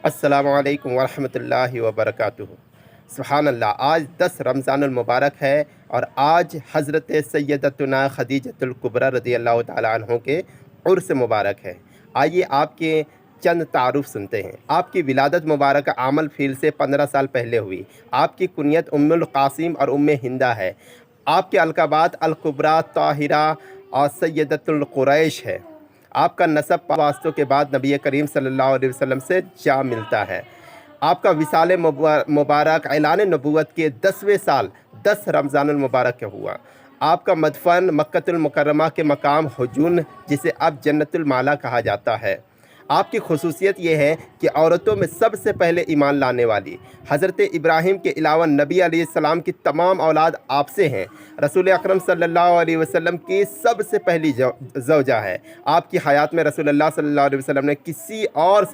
अस्सलामु अलैकुम वरहमतुल्लाहि वबरकातुहू। सुभान अल्लाह, आज 10 रमज़ान मुबारक है और आज हज़रत सैयदतुना खदीजतुल कुबरा रज़ियल्लाहु ताला अन्हो के उर्स मुबारक है। आइए आपके चंद तारुफ़ सुनते हैं। आपकी विलादत मुबारक आमल फ़ील से 15 साल पहले हुई। आपकी कुनियत उम्मुल क़ासिम और उम्मे हिंदा है। आपके अलक़ाबात अल कुबरा, ताहिरा और सैयदतुल कुरैश है। आपका नसब वास्तों के बाद नबी करीम सल्लल्लाहु अलैहि वसल्लम से जा मिलता है। आपका विसाल मुबारक ऐलान नबूवत के 10वें साल 10 रमज़ान मुबारक का हुआ। आपका मदफन मक्कतुल मुकर्रमा के मकाम हुजून, जिसे अब जन्नतुल माला कहा जाता है। आपकी खुसूसियत यह है कि औरतों में सबसे पहले ईमान लाने वाली हज़रत इब्राहीम के अलावा नबी अलैहिस्सलाम की तमाम औलाद आपसे हैं। रसूल अकरम सल्लल्लाहु अलैहि वसल्लम की सबसे पहली ज़ौजा है। आपकी हयात में रसूलुल्लाह सल्लल्लाहु अलैहि वसल्लम ने किसी और